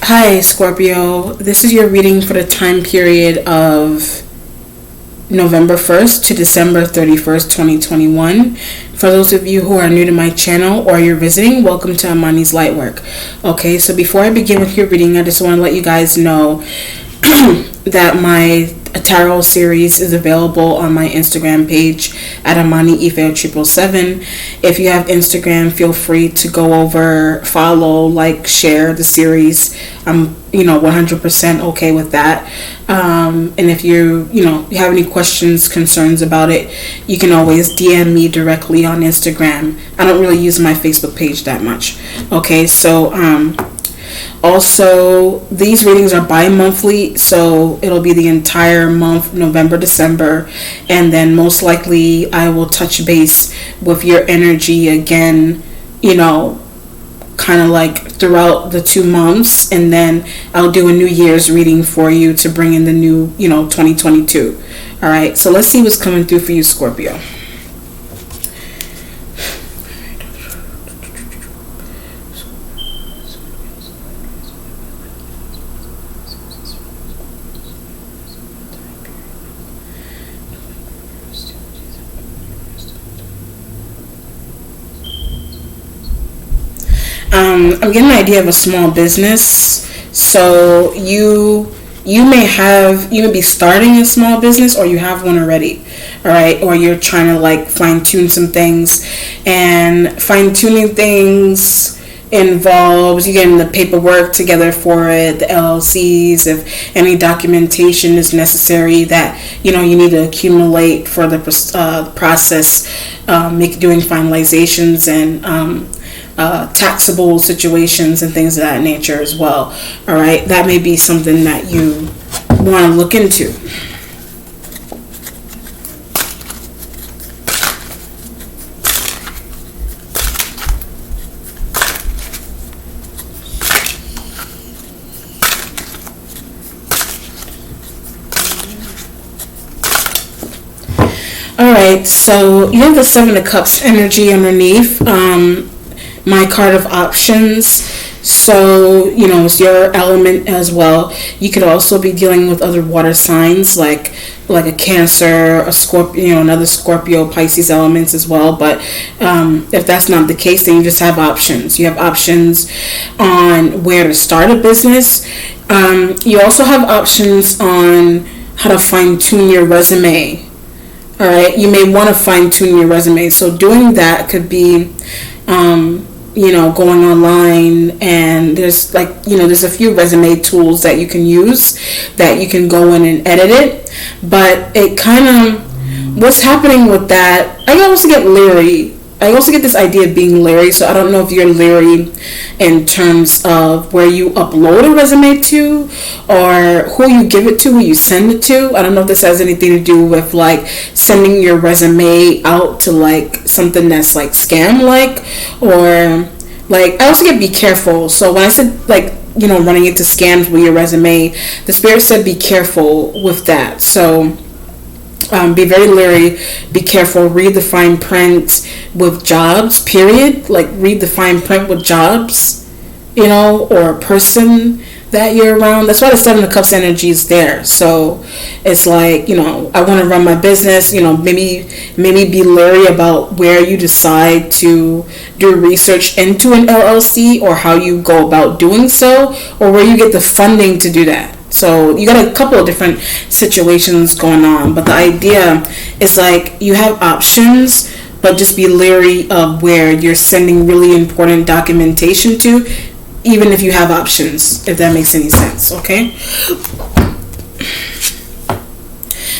Hi, Scorpio. This is your reading for the time period of November 1st to December 31st, 2021. For those of you who are new to my channel or you're visiting, welcome to Amani's Lightwork. Okay, so before I begin with your reading, I just want to let you guys know that my tarot series is available on my Instagram page at Amani777. If you have Instagram, feel free to go over, follow, like, share the series. I'm 100% okay with that. And if you have any questions, concerns about it, you can always DM me directly on Instagram. I don't really use my Facebook page that much. Okay, so also, these readings are bi-monthly, so it'll be the entire month, November, December, and then most likely I will touch base with your energy again, kind of like throughout the 2 months, and then I'll do a New Year's reading for you to bring in the new, 2022. All right, so let's see what's coming through for you, Scorpio. I'm getting an idea of a small business. So you may be starting a small business, or you have one already. All right, or you're trying to fine tune some things, and fine tuning things involves you getting the paperwork together for it, the LLCs, if any documentation is necessary that you need to accumulate for the process, doing finalizations and taxable situations and things of that nature as well. All right, that may be something that you want to look into. All right, so you have the Seven of Cups energy underneath. My card of options, so it's your element as well. You could also be dealing with other water signs like a Cancer, a Scorpio, another Scorpio, Pisces elements as well. But if that's not the case, then you just have options. You have options on where to start a business. You also have options on how to fine tune your resume. All right, you may want to fine tune your resume. So doing that could be going online, and there's there's a few resume tools that you can use that you can go in and edit it. But it what's happening with that, I also get leery. I also get this idea of being leery, so I don't know if you're leery in terms of where you upload a resume to, or who you give it to, who you send it to. I don't know if this has anything to do with sending your resume out to something that's scam or I also get be careful. So when I said running into scams with your resume, the spirit said be careful with that. So be very leery, be careful, read the fine print with jobs, period. Read the fine print with jobs, or a person that you're around. That's why the Seven of Cups energy is there. So it's I want to run my business, maybe be leery about where you decide to do research into an LLC, or how you go about doing so, or where you get the funding to do that. So you got a couple of different situations going on, but the idea is you have options, but just be leery of where you're sending really important documentation to, even if you have options, if that makes any sense. Okay.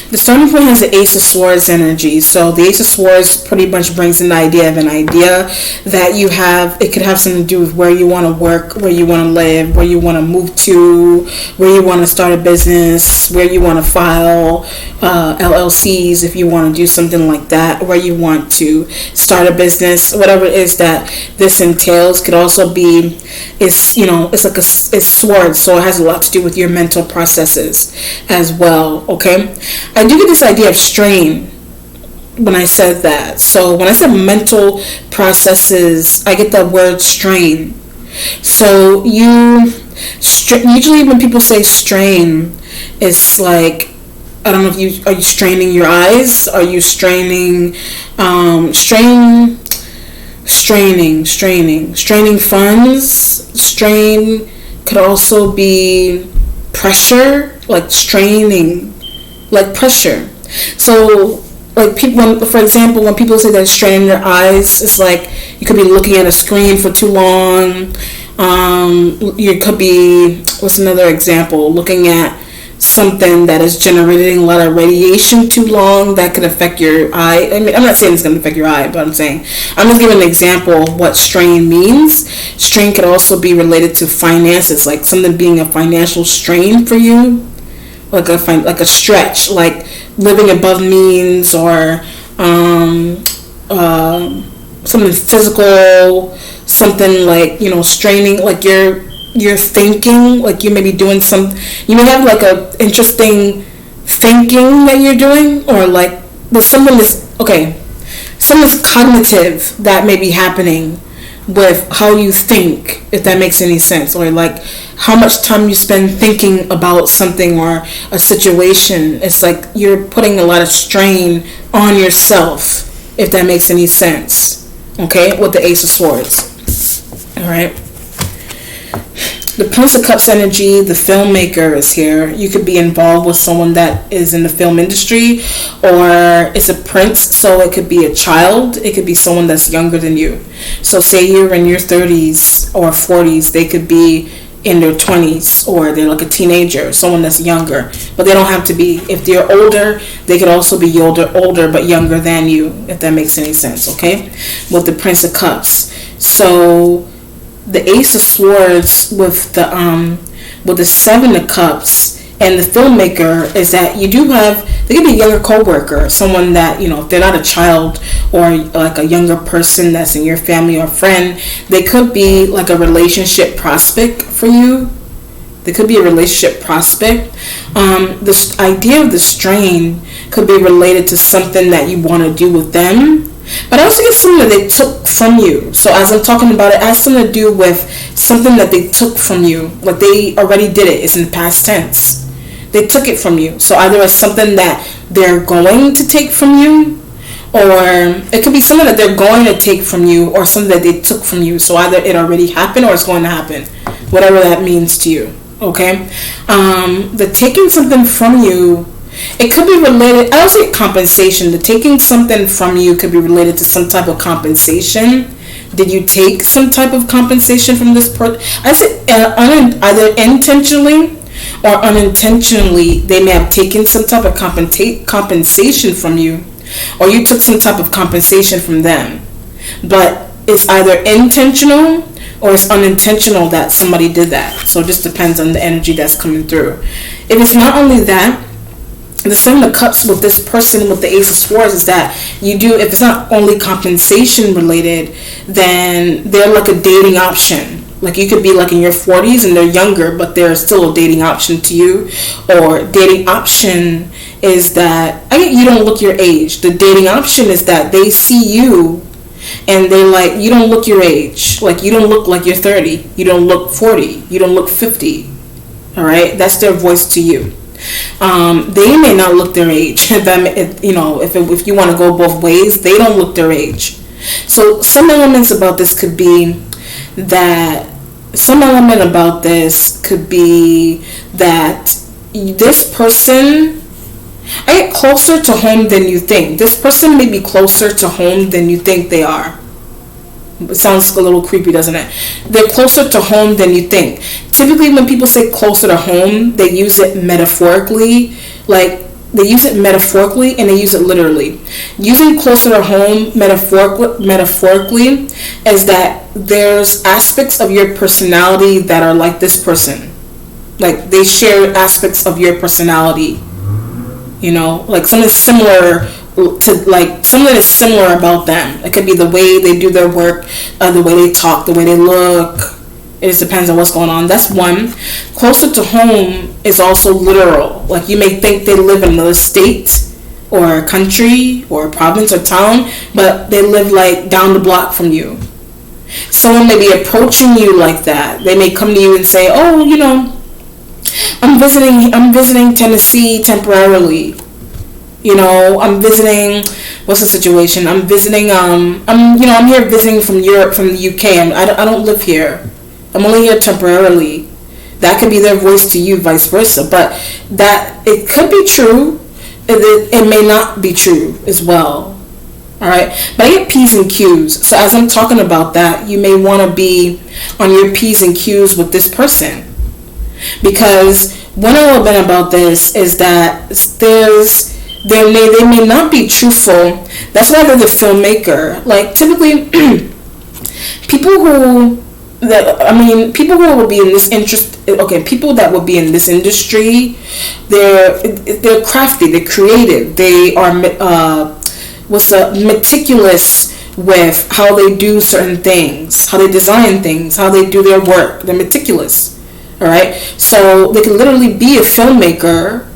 The starting point has the Ace of Swords energy. So the Ace of Swords pretty much brings in the idea of an idea that you have. It could have something to do with where you want to work, where you want to live, where you want to move to, where you want to start a business, where you want to file LLCs if you want to do something like that, where you want to start a business, whatever it is that this entails. Could also be, it's swords, so it has a lot to do with your mental processes as well. Okay. I do get this idea of strain when I said that. So when I said mental processes, I get the word strain. So you Usually when people say strain, it's like, I don't know if are you straining your eyes? Are you straining, straining funds? Strain could also be pressure, like straining, like pressure. So, like people, for example, when people say they're straining their eyes, it's like you could be looking at a screen for too long. You could be, what's another example? Looking at something that is generating a lot of radiation too long, that could affect your eye. I mean, I'm not saying it's going to affect your eye, but I'm just giving an example of what strain means. Strain could also be related to finances, like something being a financial strain for you, like a stretch, like living above means, or something physical, something like, straining, like you're thinking, like you may be doing you may have like a interesting thinking that you're doing, or like there's something's cognitive that may be happening with how you think, if that makes any sense, or like how much time you spend thinking about something or a situation. It's like you're putting a lot of strain on yourself, if that makes any sense. Okay, with the Ace of Swords. All right. The Prince of Cups energy, the filmmaker is here. You could be involved with someone that is in the film industry, or it's a prince, so it could be a child. It could be someone that's younger than you. So say you're in your 30s or 40s, they could be in their 20s, or they're like a teenager, someone that's younger. But they don't have to be. If they're older, they could also be older but younger than you, if that makes any sense, okay? With the Prince of Cups. So the Ace of Swords with the Seven of Cups and the filmmaker is that they could be a younger co-worker, someone that, if they're not a child or like a younger person that's in your family or friend, they could be like a relationship prospect for you. They could be a relationship prospect. This idea of the strain could be related to something that you want to do with them. But I also get something that they took from you. So as I'm talking about it has something to do with something that they took from you. Like they already did it. It's in the past tense. They took it from you. So either it's something that they're going to take from you, or it could be something that they're going to take from you, or something that they took from you. So either it already happened or it's going to happen. Whatever that means to you. Okay? The taking something from you, it could be related. I would say compensation. The taking something from you could be related to some type of compensation. Did you take some type of compensation from this person? I say either intentionally or unintentionally, they may have taken some type of compensation from you, or you took some type of compensation from them. But it's either intentional or it's unintentional that somebody did that. So it just depends on the energy that's coming through. If it's not only that, the Seven of Cups with this person with the Ace of Swords is that if it's not only compensation related, then they're like a dating option. Like you could be like in your 40s and they're younger, but they're still a dating option to you. Or dating option is that, you don't look your age. The dating option is that they see you and they're like, you don't look your age. Like you don't look like you're 30. You don't look 40. You don't look 50. All right? That's their voice to you. They may not look their age. If you want to go both ways, they don't look their age. So some element about this could be that this person, I get closer to home than you think. This person may be closer to home than you think they are. It sounds a little creepy, doesn't it? They're closer to home than you think. Typically, when people say closer to home, they use it metaphorically. Like, they use it metaphorically and they use it literally. Using closer to home metaphorically is that there's aspects of your personality that are like this person. Like, they share aspects of your personality. Like something similar something is similar about them. It could be the way they do their work, the way they talk, the way they look. It just depends on what's going on. That's one. Closer to home is also literal. Like you may think they live in another state or a country or a province or town, but they live like down the block from you. Someone may be approaching you like that. They may come to you and say, "Oh, I'm visiting Tennessee temporarily. I'm visiting. What's the situation? I'm visiting. I'm here visiting from Europe, from the UK. I don't live here. I'm only here temporarily." That could be their voice to you, vice versa. But that it could be true. It may not be true as well. All right, but I get P's and Q's. So as I'm talking about that, you may want to be on your P's and Q's with this person, because one element about this is that they may not be truthful. That's why they're the filmmaker. Like typically, people who will be in this interest. Okay, people that will be in this industry, they're crafty, they're creative, they are meticulous with how they do certain things, how they design things, how they do their work. They're meticulous. All right, so they can literally be a filmmaker,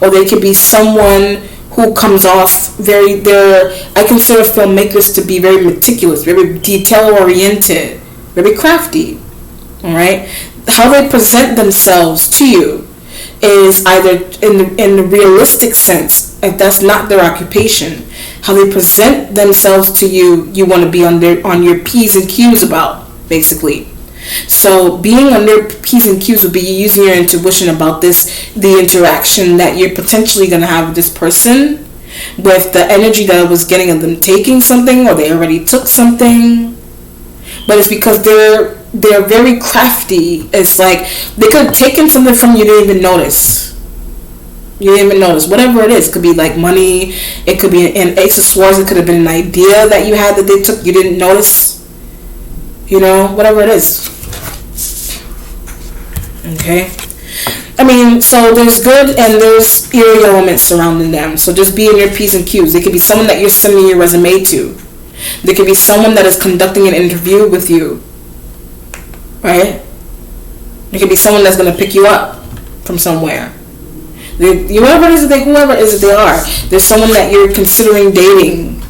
or they could be someone who comes off I consider filmmakers to be very meticulous, very detail oriented, very crafty. All right, how they present themselves to you is either in the realistic sense, if that's not their occupation, how they present themselves to you, you want to be on your P's and Q's about, basically. So being on their P's and Q's would be using your intuition about the interaction that you're potentially going to have with this person, with the energy that I was getting of them taking something, or they already took something. But it's because they're very crafty. It's like they could have taken something from you, didn't even notice. You didn't even notice. Whatever it is, it could be like money. It could be an Ace of Swords. It could have been an idea that you had that they took. You didn't notice. Whatever it is. Okay. So there's good and there's eerie elements surrounding them. So just be in your P's and Q's. They could be someone that you're sending your resume to. There could be someone that is conducting an interview with you. Right? There could be someone that's going to pick you up from somewhere. Whoever it is that they are. There's someone that you're considering dating.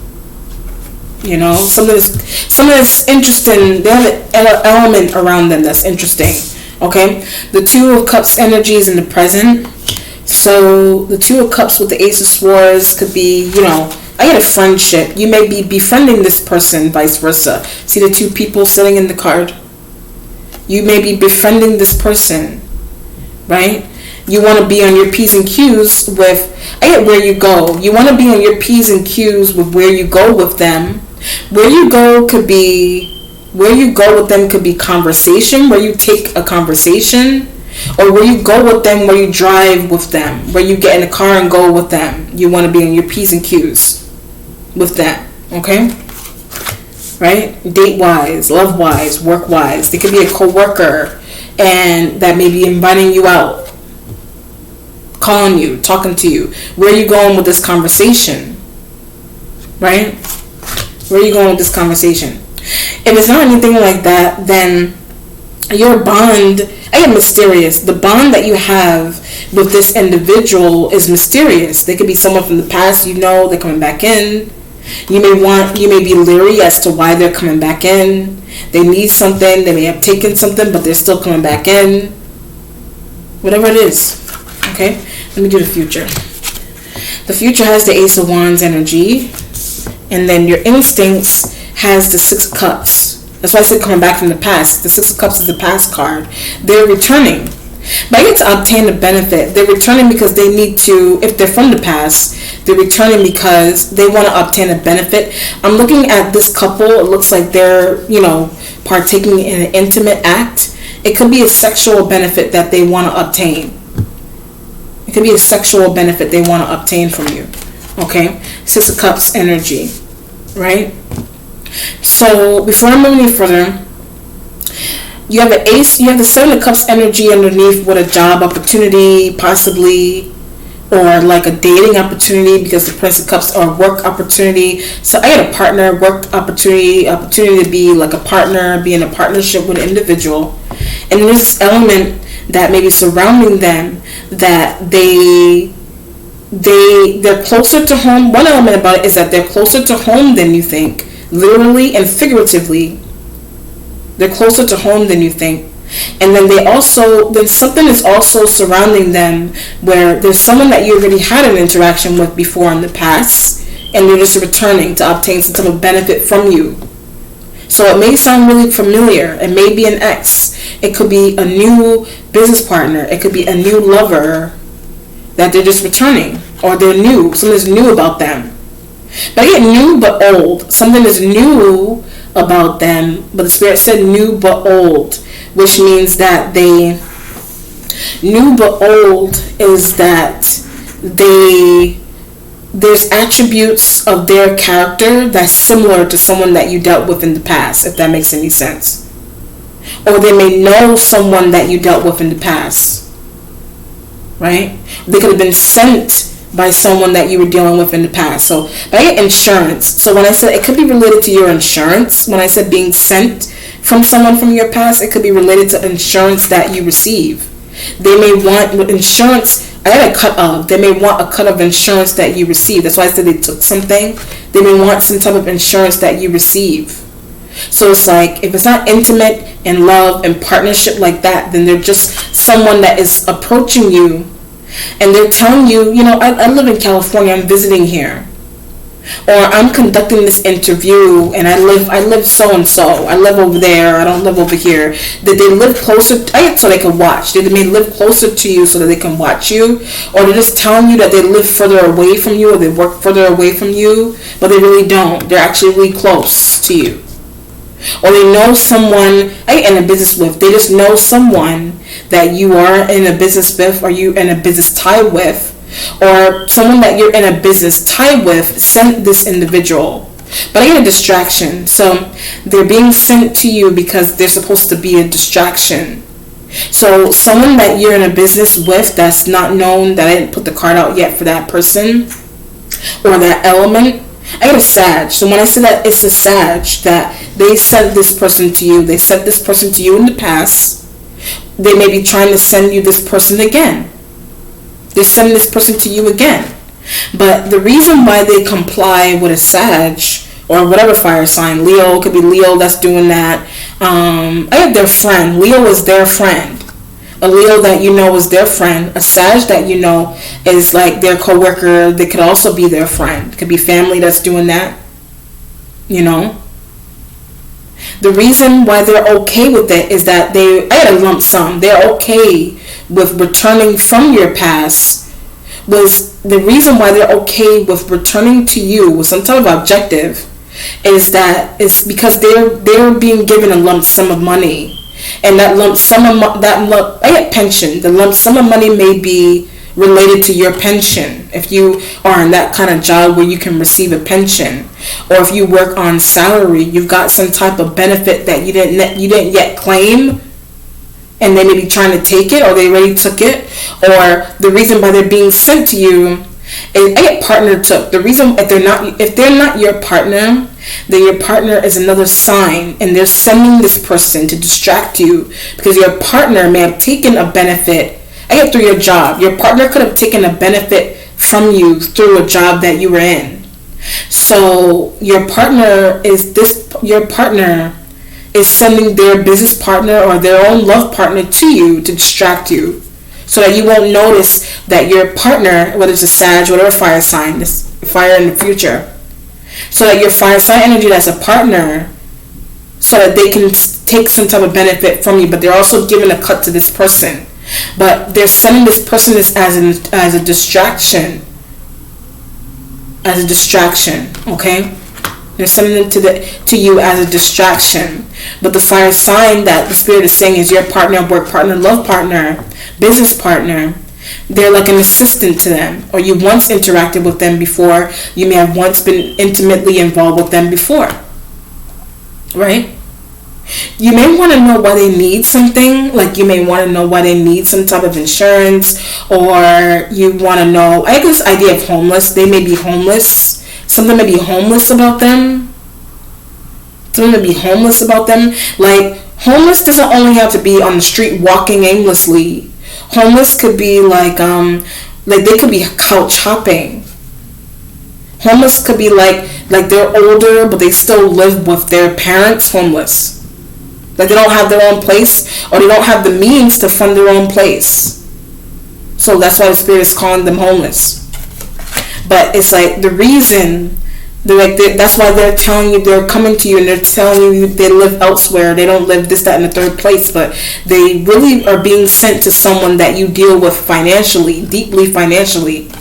Someone that's interesting. They have an element around them that's interesting. Okay? The Two of Cups energy is in the present. So the Two of Cups with the Ace of Swords could be, I get a friendship. You may be befriending this person, vice versa. See the two people sitting in the card? You may be befriending this person, right? You want to be on your P's and Q's with, I get where you go. You want to be on your P's and Q's with where you go with them. Where you go with them could be conversation, where you take a conversation, or where you go with them, where you drive with them, where you get in a car and go with them. You want to be on your P's and Q's with them, okay? Right? Date-wise, love-wise, work-wise. They could be a co-worker and that may be inviting you out, calling you, talking to you. Where are you going with this conversation? Right? Where are you going with this conversation? If it's not anything like that, then your bond, I get mysterious. The bond that you have with this individual is mysterious. They could be someone from the past, they're coming back in. You may be leery as to why they're coming back in. They need something, they may have taken something, but they're still coming back in. Whatever it is. Okay? Let me do the future. The future has the Ace of Wands energy. And then your instincts has the Six of Cups. That's why I said coming back from the past. The Six of Cups is the past card. They're returning. But I get to obtain a benefit. They're returning because they need to, if they're from the past, they're returning because they want to obtain a benefit. I'm looking at this couple. It looks like they're, partaking in an intimate act. It could be a sexual benefit that they want to obtain. It could be a sexual benefit they want to obtain from you. Okay? Six of Cups energy. Right? So, before I move any further, you have the Ace, you have the Seven of Cups energy underneath with a job opportunity, possibly, or like a dating opportunity, because the Prince of Cups are work opportunity. So I had a partner, work opportunity to be like a partner, be in a partnership with an individual. And there's this element that may be surrounding them that they're closer to home. One element about it is that they're closer to home than you think, literally and figuratively. They're closer to home than you think. And then then something is also surrounding them where there's someone that you already had an interaction with before in the past, and they're just returning to obtain some type of benefit from you. So it may sound really familiar. It may be an ex. It could be a new business partner. It could be a new lover that they're just returning, or they're new. Something's new about them. But I get new but old. Something is new about them, but the Spirit said new but old, which means that new but old is that there's attributes of their character that's similar to someone that you dealt with in the past, if that makes any sense. Or they may know someone that you dealt with in the past, right? They could have been sent by someone that you were dealing with in the past. So, but I get insurance. So when I said it could be related to your insurance, when I said being sent from someone from your past, it could be related to insurance that you receive. They may want insurance. I had a cut of. They may want a cut of insurance that you receive. That's why I said they took something. They may want some type of insurance that you receive. So it's like, if it's not intimate and love and partnership like that, then they're just someone that is approaching you and they're telling you, I live in California, I'm visiting here. Or I'm conducting this interview and I live so and so. I live over there, I don't live over here. That they live closer so they can watch. They may live closer to you so that they can watch you. Or they're just telling you that they live further away from you or they work further away from you, but they really don't. They're actually really close to you. Or they know someone in a business with. They just know someone that you are in a business with, or you in a business tie with, or someone that you're in a business tie with sent this individual. But I get a distraction. So they're being sent to you because they're supposed to be a distraction. So someone that you're in a business with that's not known, that I didn't put the card out yet for that person or that element, I get a Sag. So when I say that it's a Sag, that they sent this person to you, they sent this person to you in the past, they may be trying to send you this person again. They're sending this person to you again. But the reason why they comply with a Sag, or whatever fire sign, Leo, it could be Leo that's doing that. I have their friend. Leo is their friend. A Leo that you know is their friend. A Sag that you know is like their coworker. They could also be their friend. It could be family that's doing that. The reason why they're okay with it is that I had a lump sum. They're okay with returning from your past. The reason why they're okay with returning to you with some type of objective is that it's because they're being given a lump sum of money. And that lump sum of I get pension. The lump sum of money may be related to your pension. If you are in that kind of job where you can receive a pension, or if you work on salary, you've got some type of benefit that you didn't yet claim, and they may be trying to take it, or they already took it, or the reason why they're being sent to you is I get partner took. The reason if they're not your partner, then your partner is another sign, and they're sending this person to distract you because your partner may have taken a benefit. I get through your job. Your partner could have taken a benefit from you through a job that you were in. So your partner is sending their business partner or their own love partner to you to distract you, so that you won't notice that your partner, whether it's a Sag, whatever fire sign, this fire in the future, so that your fire sign energy that's a partner, so that they can take some type of benefit from you, but they're also giving a cut to this person. But they're sending this person as a distraction. As a distraction, okay? They're sending them to you as a distraction. But the fire sign that the Spirit is saying is your partner, work partner, love partner, business partner. They're like an assistant to them, or you once interacted with them before. You may have once been intimately involved with them before, right? You may want to know why they need something. Like you may want to know why they need some type of insurance, or you want to know. I have this idea of homeless. They may be homeless. Something may be homeless about them. Something may be homeless about them. Like homeless doesn't only have to be on the street walking aimlessly. Homeless could be like they could be couch hopping. Homeless could be like they're older but they still live with their parents. Homeless. Like they don't have their own place, or they don't have the means to fund their own place. So that's why the spirit is calling them homeless. But it's like the reason, that's why they're telling you, they're coming to you and they're telling you they live elsewhere. They don't live this, that, and the third place, but they really are being sent to someone that you deal with financially, deeply financially.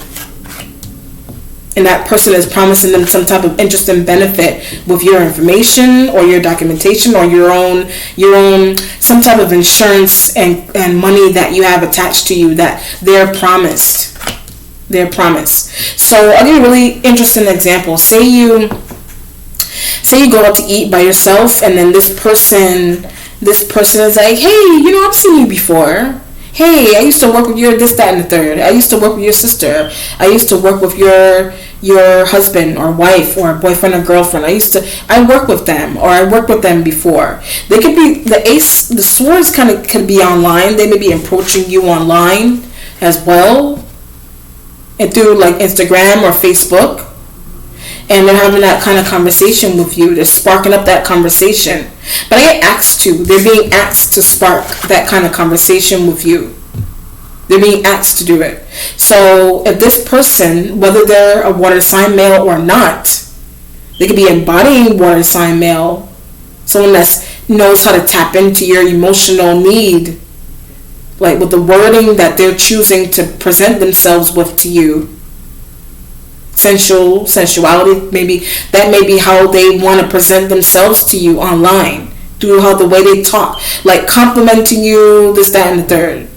And that person is promising them some type of interest and benefit with your information or your documentation or your own some type of insurance and money that you have attached to you that they're promised. So I'll give you a really interesting example. Say you go out to eat by yourself, and then this person is like, hey, I've seen you before. Hey, I used to work with your this, that, and the third. I used to work with your sister. I used to work with your husband or wife or boyfriend or girlfriend. I work with them, or I worked with them before. They could be the swords could be online. They may be approaching you online as well, and through like Instagram or Facebook. And they're having that kind of conversation with you. They're sparking up that conversation. But I get asked to. They're being asked to spark that kind of conversation with you. They're being asked to do it. So if this person, whether they're a water sign male or not, they could be embodying water sign male. Someone that knows how to tap into your emotional need. Like with the wording that they're choosing to present themselves with to you. Sensuality, maybe that may be how they want to present themselves to you online, through how the way they talk, like complimenting you, this, that, and the third,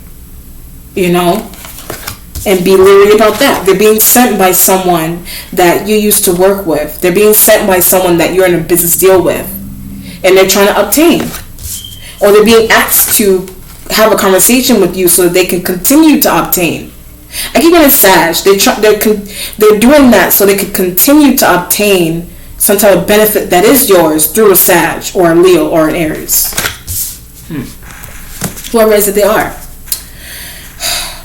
and be leery about that. They're being sent by someone that you used to work with. They're being sent by someone that you're in a business deal with, and they're trying to obtain, or they're being asked to have a conversation with you so that they can continue to obtain. I keep getting Sag. They're doing that so they can continue to obtain some type of benefit that is yours through a Sag or a Leo or an Aries. Whoever it is that they are.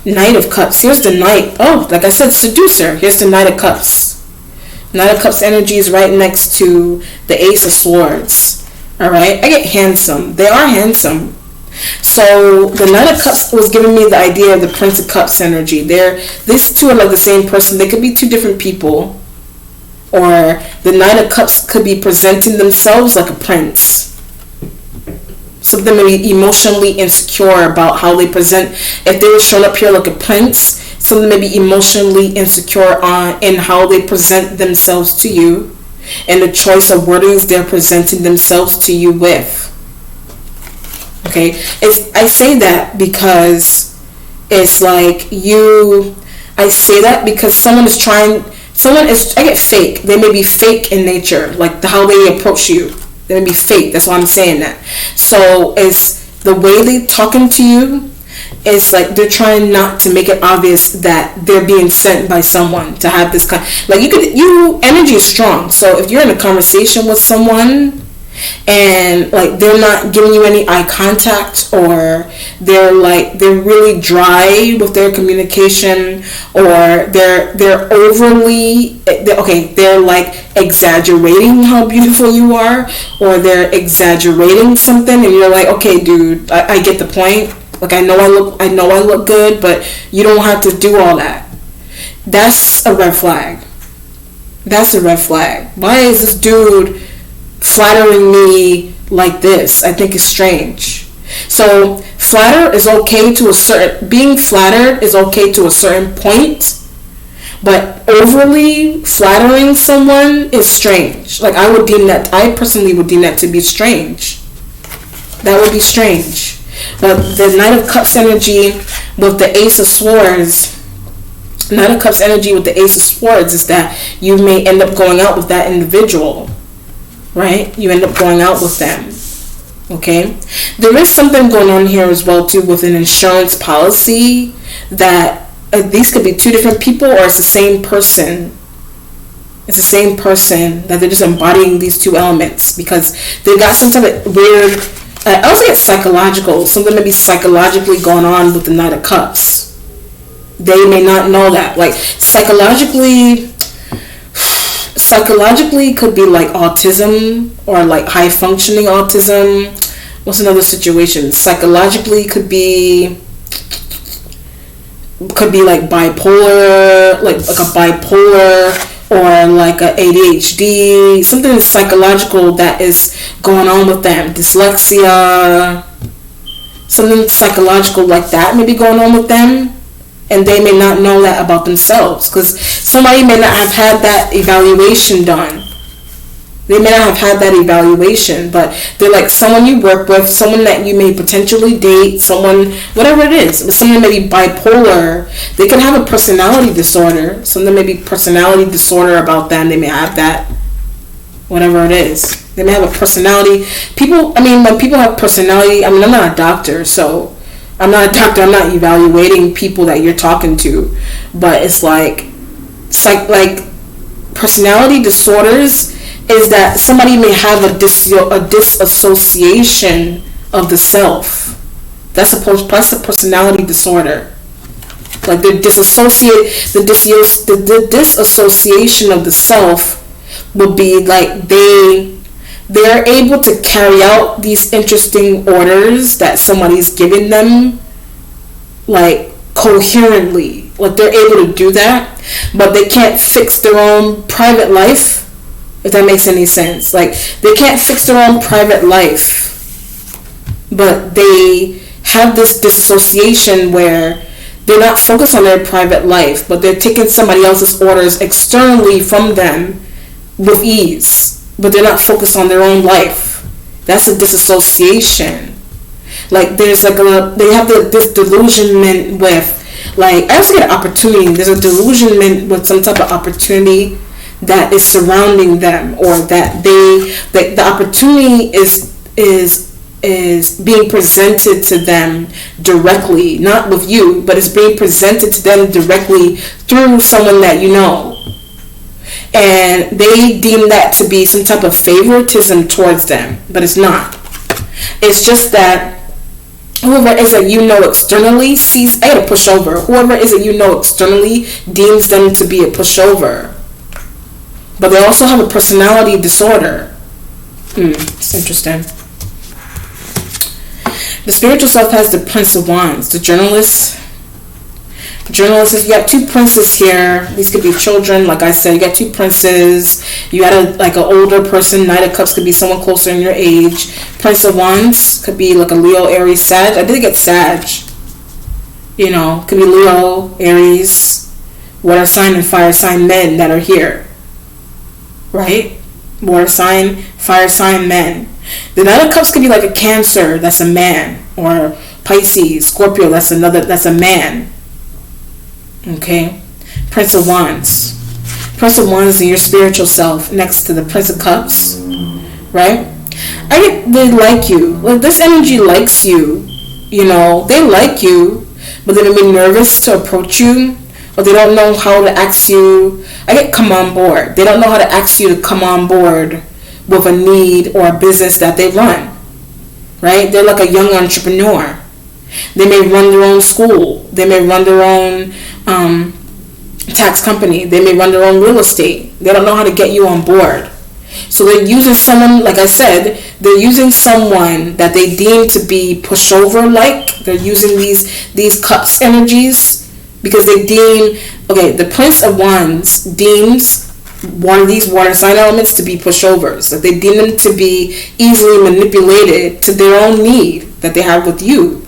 Knight of Cups. Here's the Knight. Oh, like I said, seducer. Here's the Knight of Cups. Knight of Cups energy is right next to the Ace of Swords. Alright? I get handsome. They are handsome. So the Knight of Cups was giving me the idea of the Prince of Cups energy. These two are like the same person. They could be two different people. Or the Knight of Cups could be presenting themselves like a prince. Some of them may be emotionally insecure about how they present. If they were shown up here like a prince, some of them may be emotionally insecure in how they present themselves to you and the choice of wordings they're presenting themselves to you with. Okay, I say that because it's like I say that because I get fake. They may be fake in nature, like how they approach you. They may be fake. That's why I'm saying that. So it's the way they talking to you. It's like they're trying not to make it obvious that they're being sent by someone to have this kind. Like energy is strong. So if you're in a conversation with someone, and like they're not giving you any eye contact, or they're really dry with their communication, or they're overly they're like exaggerating how beautiful you are, or they're exaggerating something, and you're like, okay dude, I get the point. Like I know I look good, but you don't have to do all that. That's a red flag. Why is this dude flattering me like this? I think it's strange. So being flattered is okay to a certain point, but overly flattering someone is strange. Like I personally would deem that to be strange. That would be strange. But the Knight of Cups energy with the Ace of Swords, Knight of Cups energy with the Ace of Swords is that you may end up going out with that individual. Right? You end up going out with them. Okay? There is something going on here as well too with an insurance policy that these could be two different people, or it's the same person. It's the same person that they're just embodying these two elements because they've got some type of weird. I also get psychological. Something may be psychologically going on with the Knight of Cups. They may not know that. Like psychologically could be like autism or like high functioning autism. What's another situation? Psychologically, could be like bipolar, like a bipolar, or like a ADHD, something psychological that is going on with them. Dyslexia, something psychological like that may be going on with them, and they may not know that about themselves, because somebody may not have had that evaluation done. They may not have had that evaluation, but they're like someone you work with, someone that you may potentially date, someone, whatever it is. But someone may be bipolar. They can have a personality disorder. Something may be personality disorder about them. They may have that, whatever it is. They may have a personality. When people have personality, I'm not a doctor, so I'm not evaluating people that you're talking to. But it's like personality disorders is that somebody may have a disassociation of the self. That's a personality disorder. Like the disassociation of the self will be like they're able to carry out these interesting orders that somebody's giving them, like coherently. Like they're able to do that, but they can't fix their own private life. If that makes any sense. Like, they can't fix their own private life, but they have this dissociation where they're not focused on their private life, but they're taking somebody else's orders externally from them with ease, but they're not focused on their own life. That's a disassociation. Like, there's like they have this delusionment with, like, I also get an opportunity. There's a delusionment with some type of opportunity that is surrounding them, or that the opportunity is being presented to them directly, not with you, but it's being presented to them directly through someone that you know, and they deem that to be some type of favoritism towards them, but it's not. It's just that whoever is that you know externally sees a pushover. Whoever is that you know externally deems them to be a pushover. But they also have a personality disorder. It's interesting. The spiritual self has the Prince of Wands, the journalist. The journalist is, you got two princes here. These could be children, like I said. You got two princes. You got an older person. Knight of Cups could be someone closer in your age. Prince of Wands could be like a Leo, Aries, Sag. I did get Sag. Could be Leo, Aries, water sign and fire sign men that are here. Right? Water sign, fire sign men. The Knight of Cups could be like a Cancer, that's a man, or Pisces, Scorpio, that's a man. Okay? Prince of Wands. Prince of Wands is your spiritual self next to the Prince of Cups. Right? They like you. Like, this energy likes you. They like you, but they may be nervous to approach you, or they don't know how to ask you. Come on board. They don't know how to ask you to come on board with a need or a business that they run. Right? They're like a young entrepreneur. They may run their own school. They may run their own tax company. They may run their own real estate. They don't know how to get you on board. So they're using someone, like I said, they're using someone that they deem to be pushover like. They're using these cups energies because they deem, the Prince of Wands deems one of these water sign elements to be pushovers. That they deem them to be easily manipulated to their own need that they have with you.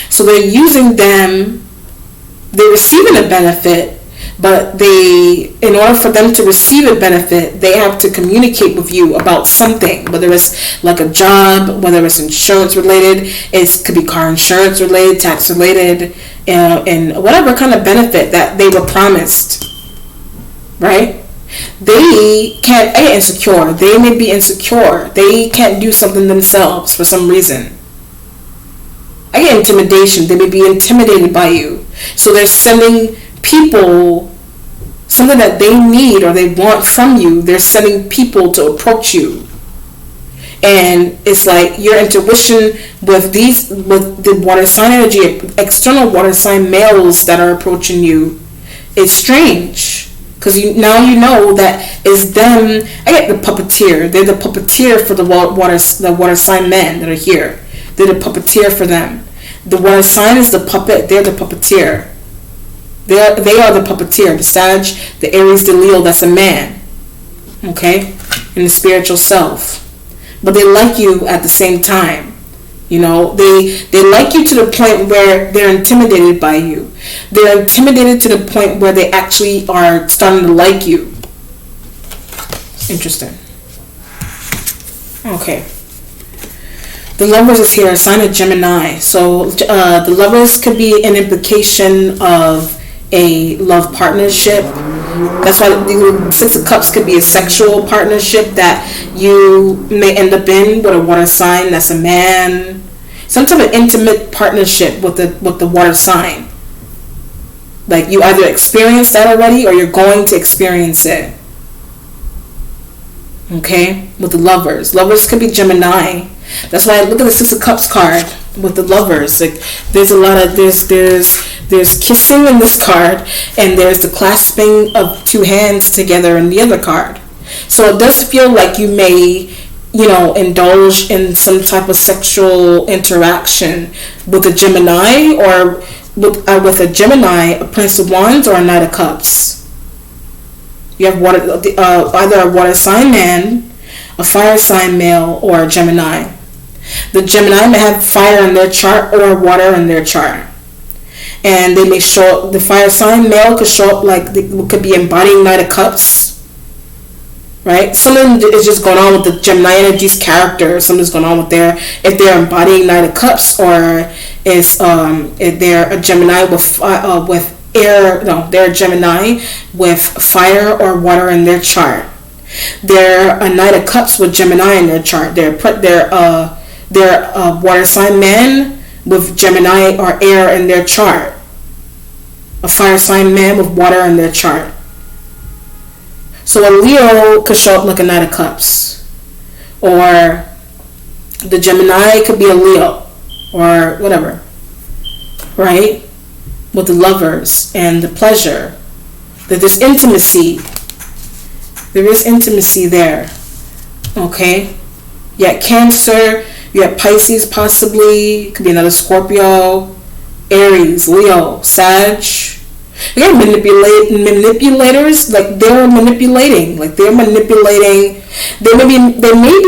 So they're using them, they're receiving a benefit, but in order for them to receive a benefit, they have to communicate with you about something, whether it's like a job, whether it's insurance related, it could be car insurance related, tax related, and whatever kind of benefit that they were promised, right? They can't, insecure. They may be insecure. They can't do something themselves for some reason. I get intimidation. They may be intimidated by you. So they're sending people something that they need or they want from you. They're sending people to approach you. And it's like your intuition with the water sign energy, external water sign males that are approaching you, it's strange. Because now you know that it's them. I get the puppeteer. They're the puppeteer for the water sign men that are here. They're the puppeteer for them. The water sign is the puppet. They're the puppeteer. They are the puppeteer. The Sag, the Aries, the Leo. That's a man. Okay, in the spiritual self. But they like you at the same time. You know, they like you to the point where they're intimidated by you. They're intimidated to the point where they actually are starting to like you. Interesting. Okay. The Lovers is here, a sign of Gemini. So the Lovers could be an implication of a love partnership. That's why the Six of Cups could be a sexual partnership that you may end up in with a water sign that's a man. Some type of intimate partnership with the water sign. Like you either experienced that already or you're going to experience it. Okay? With the Lovers. Lovers could be Gemini. That's why I look at the Six of Cups card with the Lovers. Like there's a lot of there's kissing in this card, and there's the clasping of two hands together in the other card. So it does feel like you may, indulge in some type of sexual interaction with a Gemini, or with a Gemini, a Prince of Wands, or a Knight of Cups. You have either a water sign man, a fire sign male, or a Gemini. The Gemini may have fire in their chart or water in their chart. And they may show up, the fire sign male could show up like, could be embodying Knight of Cups. Right? Something is just going on with the Gemini energy's character. Something's going on with if they're embodying Knight of Cups, or if they're a Gemini with air. No, they're a Gemini with fire or water in their chart. They're a Knight of Cups with Gemini in their chart. They're a water sign man with Gemini or air in their chart. A fire sign man with water in their chart. So a Leo could show up like a Knight of Cups. Or the Gemini could be a Leo. Or whatever. Right? With the Lovers and the pleasure. That there's intimacy. There is intimacy there. Okay? You got Cancer. You have Pisces possibly. It could be another Scorpio. Aries, Leo, Sag. You got manipulators. Like they're manipulating. They may be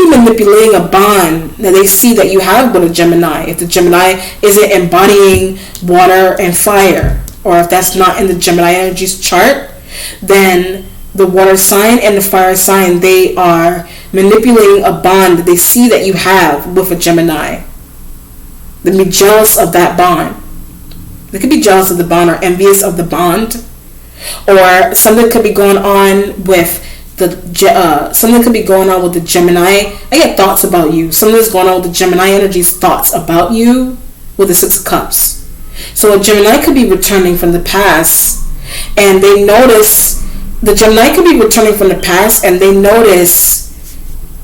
manipulating a bond that they see that you have with a Gemini. If the Gemini isn't embodying water and fire, or if that's not in the Gemini energy's chart, then the water sign and the fire sign, they are manipulating a bond that they see that you have with a Gemini. They be jealous of that bond. They could be jealous of the bond or envious of the bond. Or something could be going on with the Gemini. I get thoughts about you. Something's going on with the Gemini energy's thoughts about you with the Six of Cups. So a Gemini could be returning from the past, and they notice. The Gemini could be returning from the past, and they notice,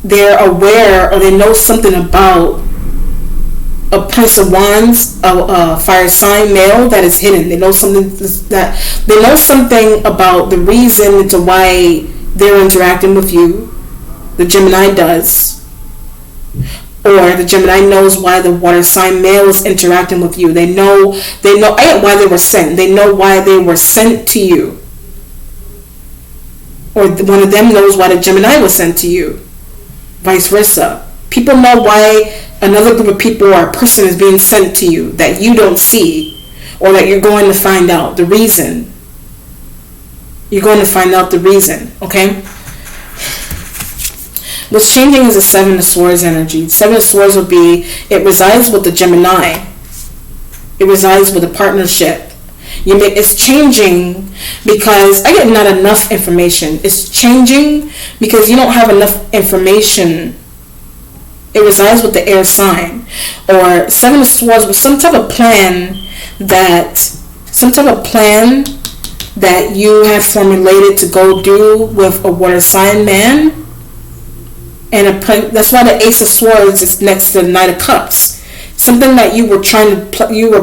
they're aware, or they know something about a Prince of Wands, a fire sign male that is hidden. They know something about the reason to why they're interacting with you. The Gemini does. Or the Gemini knows why the water sign male is interacting with you. They know why they were sent. They know why they were sent to you. Or one of them knows why the Gemini was sent to you. Vice versa. People know why another group of people or a person is being sent to you that you don't see, or that you're going to find out the reason. You're going to find out the reason, okay? What's changing is the Seven of Swords energy. Seven of Swords would be, it resides with the Gemini. It resides with a partnership. It's changing because I get not enough information. It's changing because you don't have enough information. It resides with the air sign. Or Seven of Swords with some type of plan that you have formulated to go do with a water sign man. And that's why the Ace of Swords is next to the Knight of Cups. Something that you were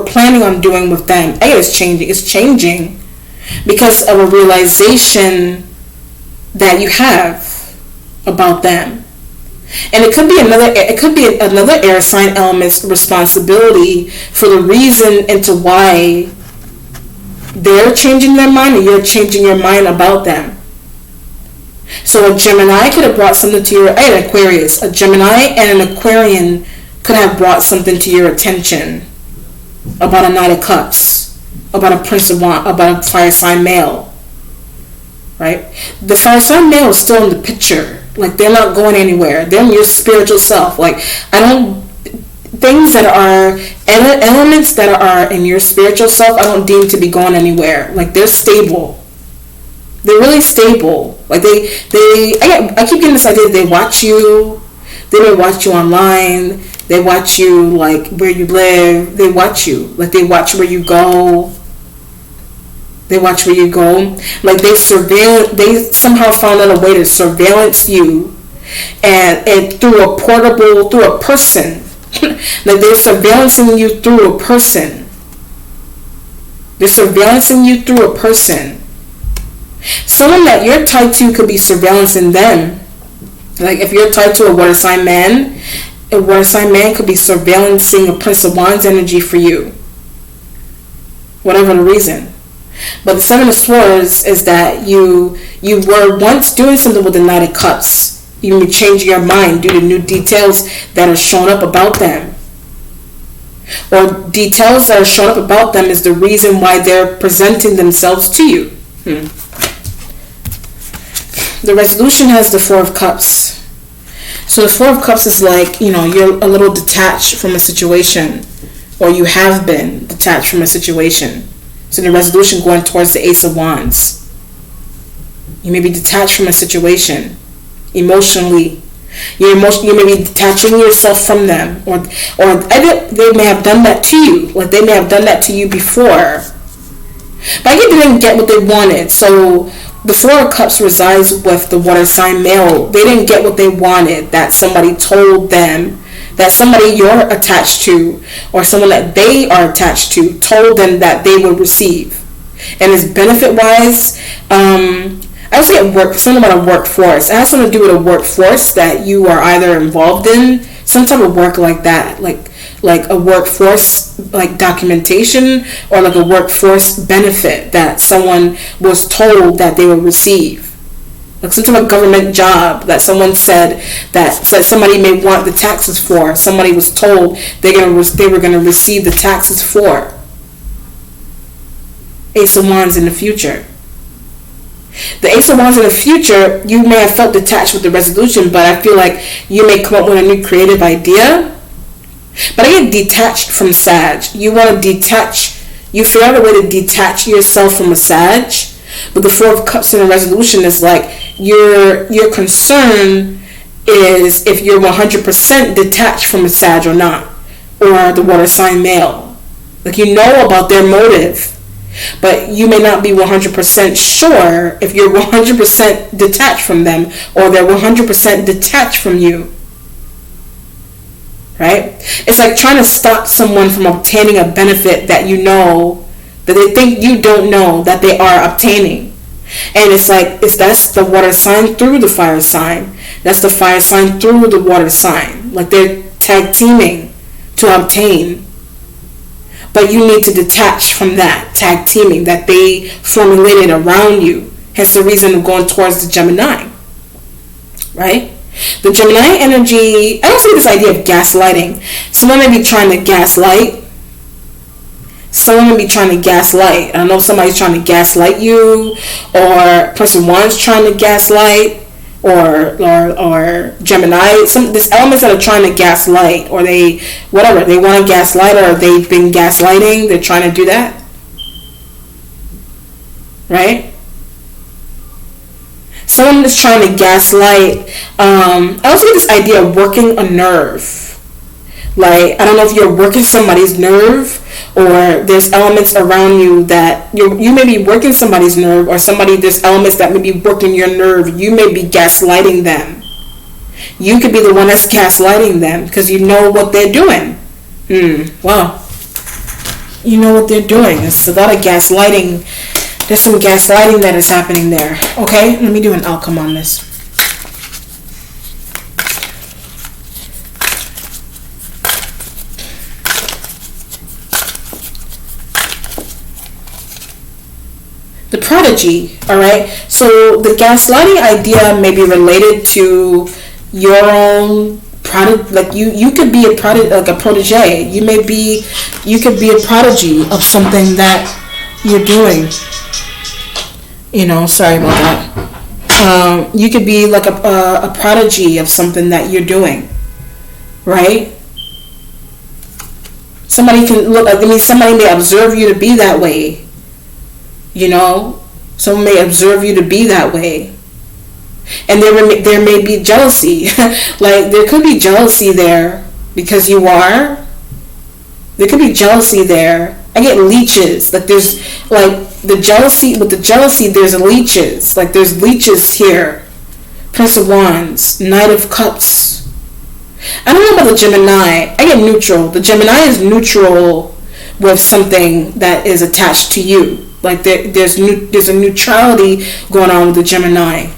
planning on doing with them. It's changing. It's changing because of a realization that you have about them. And it could be another air sign element's responsibility for the reason into why they're changing their mind and you're changing your mind about them. So a Gemini could have brought something to your, an Aquarius, a Gemini and an Aquarian could have brought something to your attention about a Knight of Cups, about a Prince of Wands, about a fire sign male, right? The fire sign male is still in the picture. Like, they're not going anywhere. They're in your spiritual self. Like, things that are, elements that are in your spiritual self, I don't deem to be going anywhere. Like, they're stable. They're really stable. Like, I keep getting this idea that they watch you. They may watch you online. They watch you, like, where you live. They watch you. Like, they watch where you go. They watch where you go. Like, they somehow found out a way to surveillance you and through a person. Like, they're surveillancing you through a person. They're surveillancing you through a person. Someone that you're tied to could be surveillancing them. Like, if you're tied to a water sign man, a water sign man could be surveillancing a Prince of Wands energy for you. Whatever the reason. But the Seven of Swords is that you were once doing something with the Knight of Cups. You may change your mind due to new details that are shown up about them. Or details that are shown up about them is the reason why they're presenting themselves to you. The resolution has the Four of Cups. So the Four of Cups is like, you're a little detached from a situation. Or you have been detached from a situation. So the resolution going towards the Ace of Wands. You may be detached from a situation emotionally. You may be detaching yourself from them, or they may have done that to you. Like, they may have done that to you before. But I didn't get what they wanted. So the Four of Cups resides with the water sign male. They didn't get what they wanted. That somebody told them. That somebody you're attached to or someone that they are attached to told them that they would receive. And as benefit-wise, I was getting something about a workforce. It has something to do with a workforce that you are either involved in, some type of work like that, like a workforce, like documentation, or like a workforce benefit that someone was told that they would receive. Like some type of government job that someone said somebody may want the taxes for. Somebody was told they were going to receive the taxes for. Ace of Wands in the future. The Ace of Wands in the future, you may have felt detached with the resolution, but I feel like you may come up with a new creative idea. But I get detached from Sag. You want to detach. You figure out a way to detach yourself from a Sag. But the Four of Cups in the resolution is like your concern is if you're 100% detached from a Sag or not, or the water sign male. Like, you know about their motive, but you may not be 100% sure if you're 100% detached from them or they're 100% detached from you. Right? It's like trying to stop someone from obtaining a benefit that you know that they think you don't know that they are obtaining. And that's the water sign through the fire sign. That's the fire sign through the water sign. Like, they're tag teaming to obtain. But you need to detach from that tag teaming that they formulated around you. Hence the reason of going towards the Gemini. Right? The Gemini energy, I don't see this idea of gaslighting. Someone may be trying to gaslight. Someone may be trying to gaslight. I know somebody's trying to gaslight you, or person one's trying to gaslight, or Gemini. There's elements that are trying to gaslight, or they want to gaslight, or they've been gaslighting. They're trying to do that, right? Someone is trying to gaslight. I also get this idea of working a nerve. Like, I don't know if you're working somebody's nerve, or there's elements around you that you may be working somebody's nerve, or there's elements that may be working your nerve. You may be gaslighting them. You could be the one that's gaslighting them because you know what they're doing. Wow. You know what they're doing. It's a lot of gaslighting There's some gaslighting that is happening there. Okay, let me do an outcome on this. The prodigy, all right? So the gaslighting idea may be related to your own prodigy. Like you could be a prodigy, like a protege. You could be a prodigy of something that you're doing. Sorry about that. You could be like a prodigy of something that you're doing, right? Somebody can look. Somebody may observe you to be that way. Someone may observe you to be that way, and there may be jealousy. Like there could be jealousy there because you are. There could be jealousy there. I get leeches. Like there's like the jealousy with the jealousy. There's leeches. Like there's leeches here. Prince of Wands, Knight of Cups. I don't know about the Gemini. I get neutral. The Gemini is neutral with something that is attached to you. Like there's a neutrality going on with the Gemini,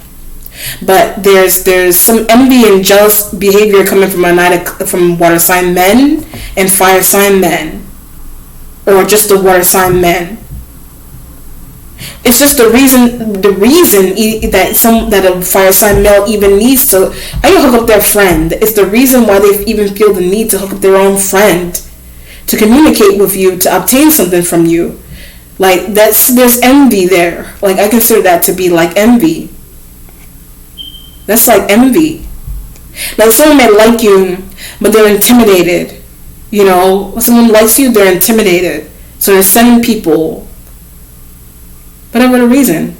but there's some envy and jealous behavior coming from water sign men and fire sign men, or just the water sign men. It's just the reason that a fire sign male even needs to hook up their friend. It's the reason why they even feel the need to hook up their own friend to communicate with you, to obtain something from you. Like there's envy there. Like I consider that to be like envy. That's like envy. Like someone may like you, but they're intimidated. Someone likes you, they're intimidated. So they're sending people, whatever the reason.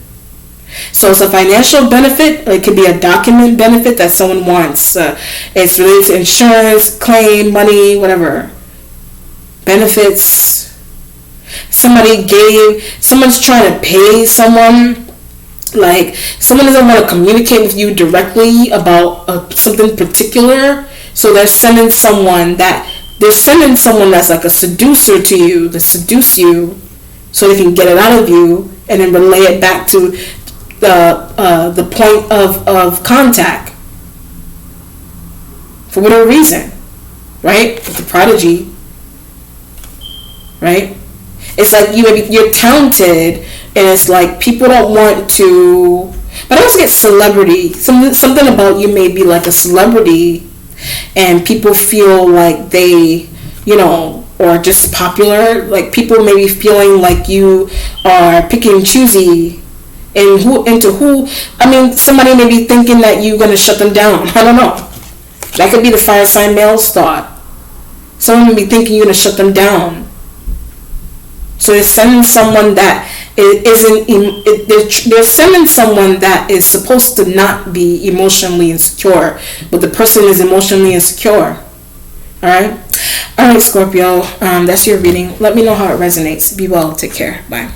So it's a financial benefit. It could be a document benefit that someone wants. It's related to insurance, claim, money, whatever. Benefits. Someone's trying to pay someone. Like someone doesn't want to communicate with you directly about something particular. So they're sending someone that's like a seducer to you, to seduce you, so they can get it out of you and then relay it back to the point of contact for whatever reason, right? With the prodigy, right? It's like you're talented, and it's like people don't want to. But I also get celebrity. Something about you may be like a celebrity, and people feel like they, or just popular. Like people may be feeling like you are picky and choosy, and somebody may be thinking that you're gonna shut them down. I don't know. That could be the fire sign male's thought. Someone may be thinking you're gonna shut them down. So they're sending someone that they're sending someone that is supposed to not be emotionally insecure, but the person is emotionally insecure. All right, Scorpio. That's your reading. Let me know how it resonates. Be well. Take care. Bye.